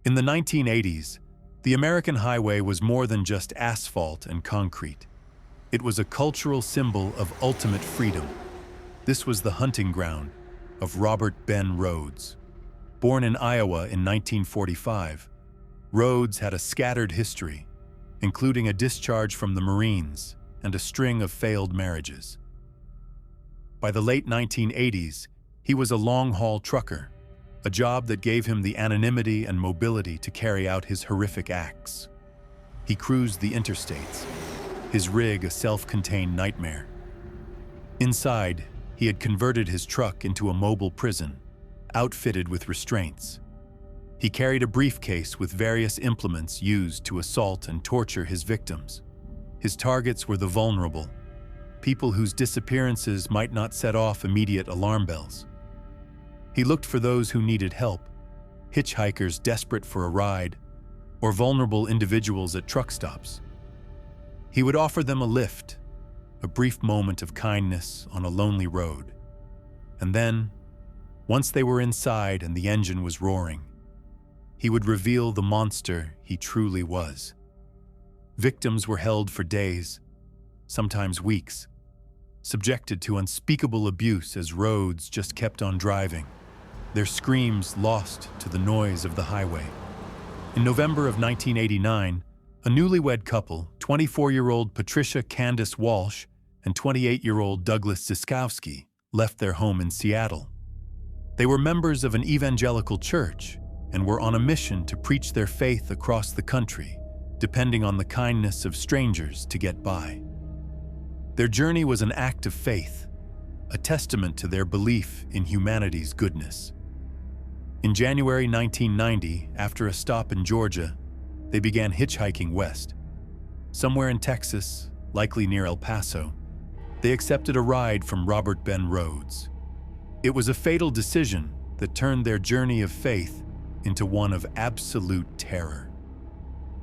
In the 1980s, the American highway was more than just asphalt and concrete. It was a cultural symbol of ultimate freedom. This was the hunting ground of Robert Ben Rhodes. Born in Iowa in 1945, Rhodes had a scattered history, including a discharge from the Marines and a string of failed marriages. By the late 1980s, he was a long-haul trucker, a job that gave him the anonymity and mobility to carry out his horrific acts. He cruised the interstates, his rig a self-contained nightmare. Inside, he had converted his truck into a mobile prison, outfitted with restraints. He carried a briefcase with various implements used to assault and torture his victims. His targets were the vulnerable, people whose disappearances might not set off immediate alarm bells. He looked for those who needed help, hitchhikers desperate for a ride, or vulnerable individuals at truck stops. He would offer them a lift, a brief moment of kindness on a lonely road. And then, once they were inside and the engine was roaring, he would reveal the monster he truly was. Victims were held for days, sometimes weeks, subjected to unspeakable abuse as Rhodes just kept on driving, their screams lost to the noise of the highway. In November of 1989, a newlywed couple, 24-year-old Patricia Candace Walsh and 28-year-old Douglas Ziskowski, left their home in Seattle. They were members of an evangelical church and were on a mission to preach their faith across the country, depending on the kindness of strangers to get by. Their journey was an act of faith, a testament to their belief in humanity's goodness. In January 1990, after a stop in Georgia, they began hitchhiking west. Somewhere in Texas, likely near El Paso, they accepted a ride from Robert Ben Rhodes. It was a fatal decision that turned their journey of faith into one of absolute terror.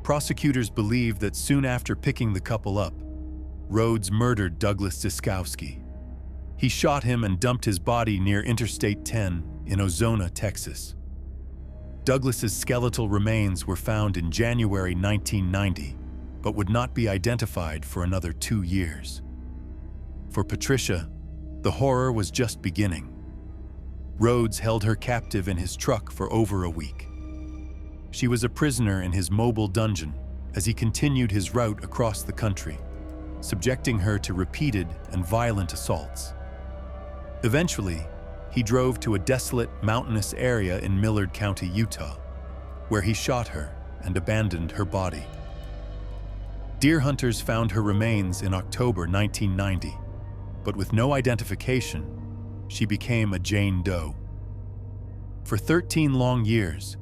Prosecutors believe that soon after picking the couple up, Rhodes murdered Douglas Ziskowski. He shot him and dumped his body near Interstate 10 in Ozona, Texas. Douglas's skeletal remains were found in January 1990, but would not be identified for another 2 years. For Patricia, the horror was just beginning. Rhodes held her captive in his truck for over a week. She was a prisoner in his mobile dungeon as he continued his route across the country, subjecting her to repeated and violent assaults. Eventually, he drove to a desolate, mountainous area in Millard County, Utah, where he shot her and abandoned her body. Deer hunters found her remains in October 1990, but with no identification, she became a Jane Doe. For 13 long years,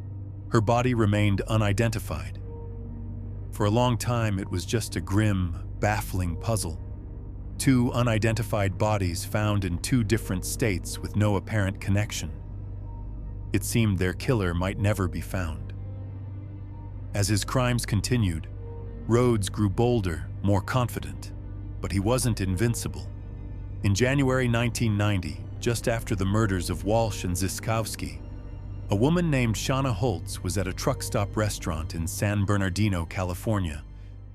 her body remained unidentified. For a long time, it was just a grim, baffling puzzle. 2 unidentified bodies found in 2 different states with no apparent connection. It seemed their killer might never be found. As his crimes continued, Rhodes grew bolder, more confident, but he wasn't invincible. In January 1990, just after the murders of Walsh and Ziskowski, a woman named Shauna Holtz was at a truck stop restaurant in San Bernardino, California,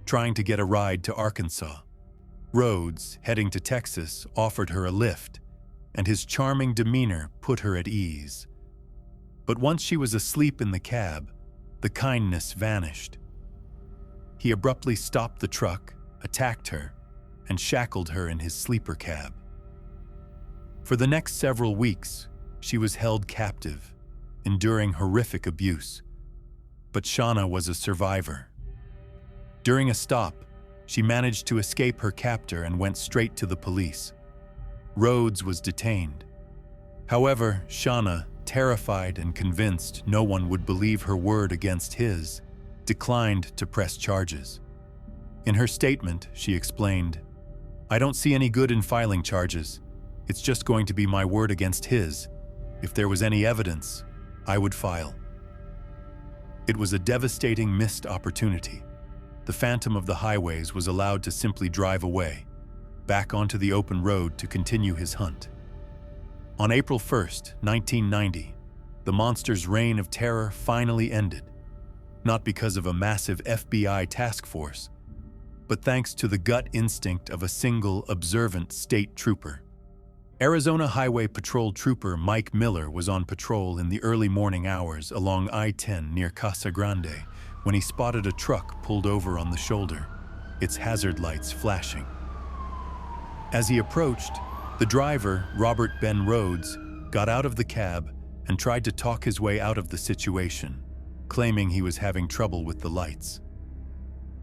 trying to get a ride to Arkansas. Rhodes, heading to Texas, offered her a lift, and his charming demeanor put her at ease. But once she was asleep in the cab, the kindness vanished. He abruptly stopped the truck, attacked her, and shackled her in his sleeper cab. For the next several weeks, she was held captive, enduring horrific abuse. But Shauna was a survivor. During a stop, she managed to escape her captor and went straight to the police. Rhodes was detained. However, Shauna, terrified and convinced no one would believe her word against his, declined to press charges. In her statement, she explained, "I don't see any good in filing charges. It's just going to be my word against his. If there was any evidence, I would file." It was a devastating missed opportunity. The phantom of the highways was allowed to simply drive away, back onto the open road to continue his hunt. On April 1st, 1990, the monster's reign of terror finally ended. not because of a massive FBI task force, but thanks to the gut instinct of a single observant state trooper. Arizona Highway Patrol Trooper Mike Miller was on patrol in the early morning hours along I-10 near Casa Grande when he spotted a truck pulled over on the shoulder, its hazard lights flashing. As he approached, the driver, Robert Ben Rhodes, got out of the cab and tried to talk his way out of the situation, claiming he was having trouble with the lights.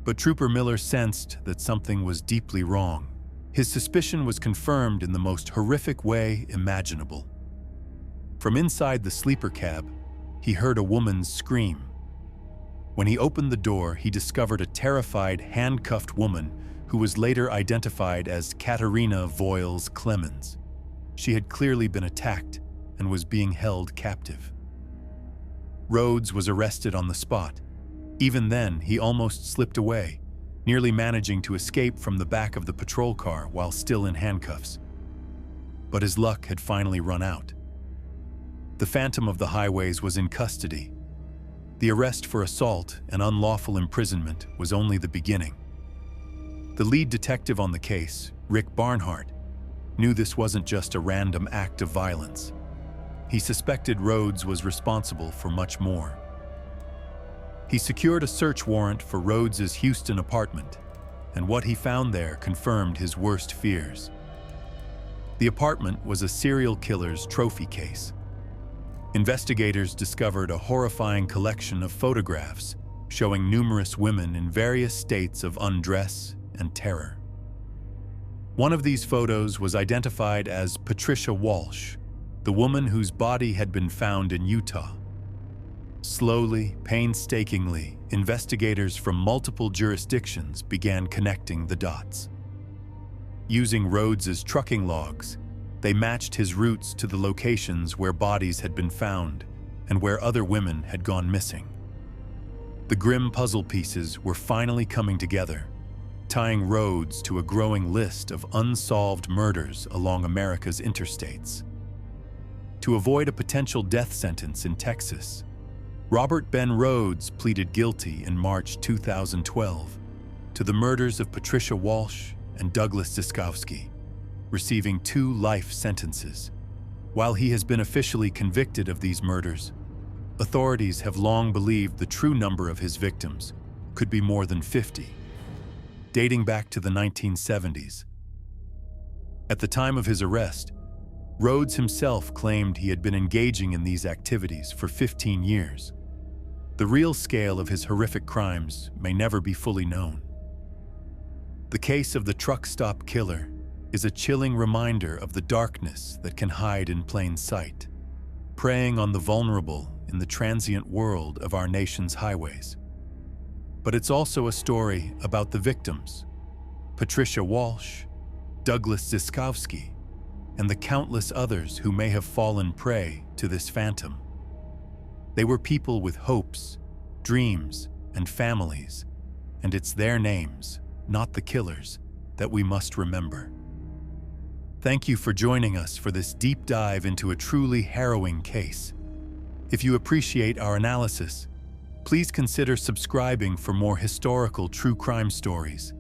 But Trooper Miller sensed that something was deeply wrong. His suspicion was confirmed in the most horrific way imaginable. From inside the sleeper cab, he heard a woman's scream. When he opened the door, he discovered a terrified, handcuffed woman who was later identified as Katerina Voiles Clemens. She had clearly been attacked and was being held captive. Rhodes was arrested on the spot. Even then, he almost slipped away, nearly managing to escape from the back of the patrol car while still in handcuffs. But his luck had finally run out. The Phantom of the Highways was in custody. The arrest for assault and unlawful imprisonment was only the beginning. The lead detective on the case, Rick Barnhart, knew this wasn't just a random act of violence. He suspected Rhodes was responsible for much more. He secured a search warrant for Rhodes's Houston apartment, and what he found there confirmed his worst fears. The apartment was a serial killer's trophy case. Investigators discovered a horrifying collection of photographs showing numerous women in various states of undress and terror. One of these photos was identified as Patricia Walsh, the woman whose body had been found in Utah. Slowly, painstakingly, investigators from multiple jurisdictions began connecting the dots. Using Rhodes's trucking logs, they matched his routes to the locations where bodies had been found and where other women had gone missing. The grim puzzle pieces were finally coming together, tying Rhodes to a growing list of unsolved murders along America's interstates. To avoid a potential death sentence in Texas, Robert Ben Rhodes pleaded guilty in March 2012 to the murders of Patricia Walsh and Douglas Ziskowski, receiving 2 life sentences. While he has been officially convicted of these murders, authorities have long believed the true number of his victims could be more than 50, dating back to the 1970s. At the time of his arrest, Rhodes himself claimed he had been engaging in these activities for 15 years. The real scale of his horrific crimes may never be fully known. The case of the truck stop killer is a chilling reminder of the darkness that can hide in plain sight, preying on the vulnerable in the transient world of our nation's highways. But it's also a story about the victims, Patricia Walsh, Douglas Ziskowski, and the countless others who may have fallen prey to this phantom. They were people with hopes, dreams, and families, and it's their names, not the killers, that we must remember. Thank you for joining us for this deep dive into a truly harrowing case. If you appreciate our analysis, please consider subscribing for more historical true crime stories.